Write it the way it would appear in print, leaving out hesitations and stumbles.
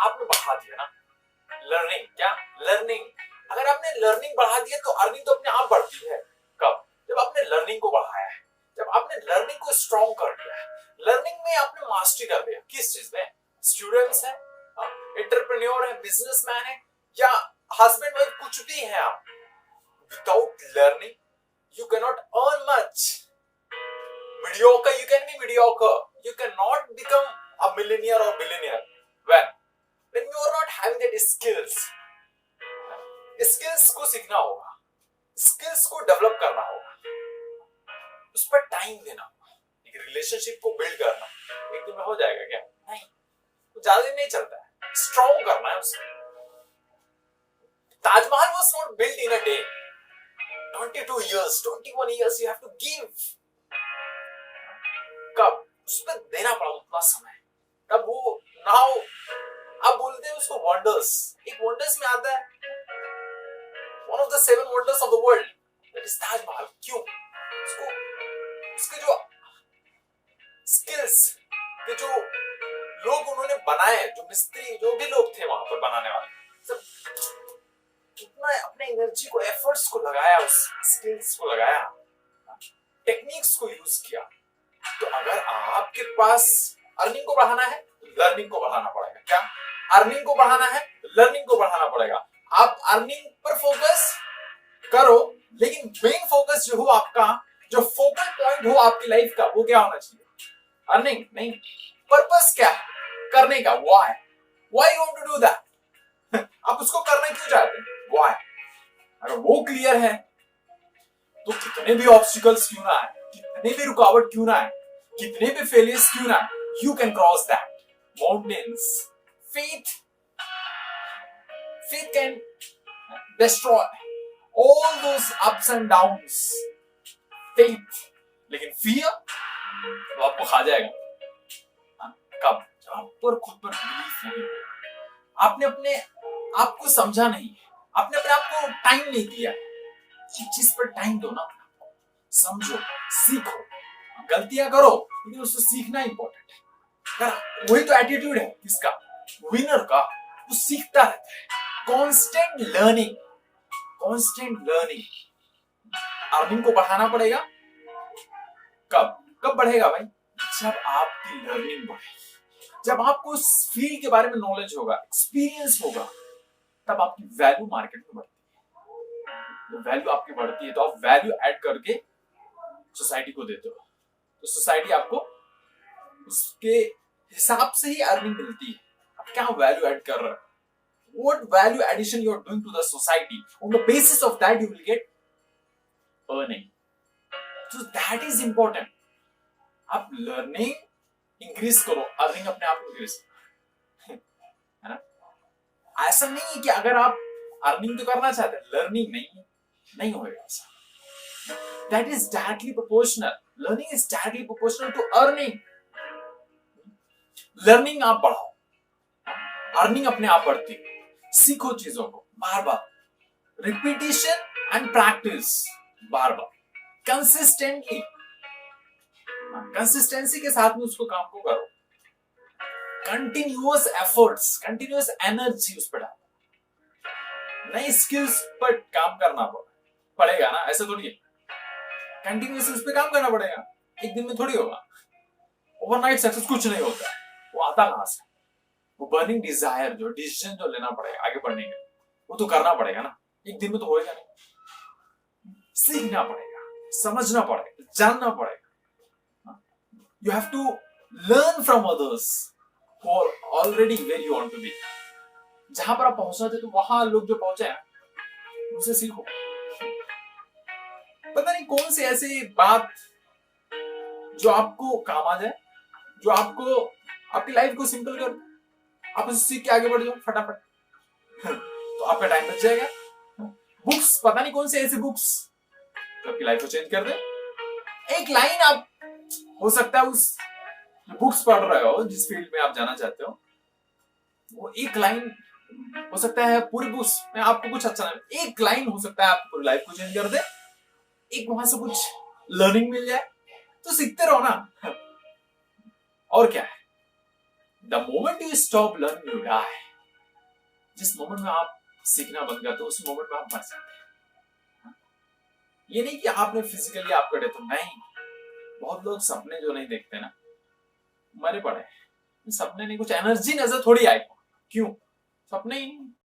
आपने बढ़ा दिया ना लर्निंग, क्या लर्निंग, अगर आपने लर्निंग बढ़ा दिया तो अर्निंग तो अपने आप बढ़ती है। कब? जब आपने लर्निंग को बढ़ाया है, जब आपने लर्निंग को स्ट्रॉन्ग कर दिया है, लर्निंग में आपने मास्टरी कर दिया। किस चीज में? स्टूडेंट्स है, एंटरप्रेन्योर है, बिजनेसमैन है, या हस्बैंड वाइफ, कुछ भी है आप, without learning you cannot earn much. Mediocre, you can be mediocre. You cannot become a millionaire or billionaire. When you are not having that skills. Skills को सीखना होगा, skills को डेवलप करना होगा, उस पर टाइम देना होगा। एक रिलेशनशिप को बिल्ड करना एक दिन में हो जाएगा क्या? नहीं, वो ज्यादा दिन नहीं चलता है, स्ट्रॉन्ग करना है उसे। Taj Mahal was not built in a day. 22 years, 21 years you have to give. कब? उस पर देना पड़ा उतना समय, तब वो नाउ आप बोलते हैं उसको वंडर्स। एक वंडर्स में आता है one of the 7 wonders of the world, that is Taj Mahal. क्यों? उसको उसके जो स्किल्स के जो लोग उन्होंने बनाए, जो मिस्त्री जो भी लोग थे वहां पर बनाने वाले, सब कितना अपने एनर्जी को, एफर्ट्स को लगाया, उस स्किल्स को लगाया, टेक्निक्स को यूज किया। तो अगर आपके पास अर्निंग को बढ़ाना है तो लर्निंग को बढ़ाना पड़ेगा। क्या? अर्निंग को बढ़ाना है, लर्निंग को बढ़ाना पड़ेगा। आप अर्निंग पर फोकस करो, लेकिन मेन फोकस जो हो आपका, जो फोकल पॉइंट हो आपकी लाइफ का, वो क्या होना चाहिए? अर्निंग नहीं। पर्पस क्या है करने का? Why you want to do that? आप उसको करना क्यों चाहते हैं? व्हाई? अगर वो क्लियर है तो कितने भी ऑब्स्टिकल्स क्यों ना आए, कितने भी रुकावट क्यों ना आए, कितने भी फेलियर्स क्यों ना आए, you can cross that mountains. Faith can destroy all those ups and downs. Faith, लेकिन फियर तो आपको खा जाएगा। कब? जब आप पर खुद पर बिलीफ नहीं, आपने अपने आप को समझा नहीं, आपने अपने आप को टाइम नहीं दिया। एक चीज पर टाइम दो ना, समझो, सीखो, गलतियां करो, लेकिन उससे सीखना इंपॉर्टेंट है। वही तो एटीट्यूड है किसका? विनर का। वो सीखता रहता है, constant learning, constant learning. Earning को बढ़ाना पड़ेगा। कब बढ़ेगा भाई? जब आपकी लर्निंग बढ़ेगी, जब आपको उस फील्ड के बारे में नॉलेज होगा, एक्सपीरियंस होगा, तब आपकी वैल्यू मार्केट में बढ़ती है। जब वैल्यू आपकी बढ़ती है तो आप वैल्यू ऐड करके सोसाइटी को देते हो, तो सोसाइटी आपको उसके हिसाब से ही अर्निंग मिलती है। आप क्या वैल्यू ऐड कर रहे हो, what value addition you are doing to the society, on the basis of that you will get earning. So that is important. आप लर्निंग इंक्रीज करो, अर्निंग अपने आप इंक्रीज है ना। ऐसा नहीं है कि अगर आप अर्निंग तो करना चाहते हैं, लर्निंग नहीं होगा ऐसा। That is directly proportional, learning is directly proportional to earning. Learning आप बढ़ाओ, अर्निंग अपने आप बढ़ती है। सीखो चीजों को बार बार, रिपीटिशन एंड प्रैक्टिस, बार बार कंसिस्टेंटली, कंसिस्टेंसी के साथ में उसको काम को करो। कंटिन्यूअस एफर्ट्स, कंटिन्यूअस एनर्जी उस पर डालो। नई स्किल्स पर काम करना पड़ेगा ना, ऐसे थोड़ी है। कंटिन्यूअस उस पर काम करना पड़ेगा, एक दिन में थोड़ी होगा। ओवरनाइट सक्सेस कुछ नहीं होता है, वो आता कहां से? वो बर्निंग डिजायर, जो डिसीजन जो लेना पड़ेगा आगे बढ़ने के, वो तो करना पड़ेगा ना, एक दिन में तो होएगा नहीं। सीखना पड़ेगा, समझना पड़ेगा, जानना पड़ेगा। You have to learn from others who are already where you want to be. जहां पर आप पहुंचना थे तो वहां लोग जो पहुंचे हैं उनसे सीखो। पता नहीं कौन सी ऐसी बात जो आपको काम आ जाए, जो आपको आपकी लाइफ को सिंपल कर, आप उसे सीख के आगे बढ़ जाओ फटाफट, तो आपका टाइम बच जाएगा। बुक्स, पता नहीं कौन सी ऐसी बुक्स जो आपकी लाइफ को चेंज कर दे। एक लाइन आप, हो सकता है उस बुक्स पढ़ रहे हो जिस फील्ड में आप जाना चाहते हो, वो एक लाइन हो सकता है पूरी बुक्स में आपको कुछ अच्छा नहीं, एक लाइन हो सकता है आपकी पूरी लाइफ को चेंज कर दे। एक वहां से कुछ लर्निंग मिल जाए तो सीखते रहो ना। और क्या है, the moment you stop learning you die. जिस मोमेंट में आप सीखना बंद करते हो उस मोमेंट में आप मर जाते हैं। ये नहीं कि आपने फिजिकली आप कटे तो नहीं। बहुत लोग सपने जो नहीं देखते ना, मरे पड़े हैं। सपने नहीं, कुछ एनर्जी नजर थोड़ी आई, क्यों? सपने ही नहीं।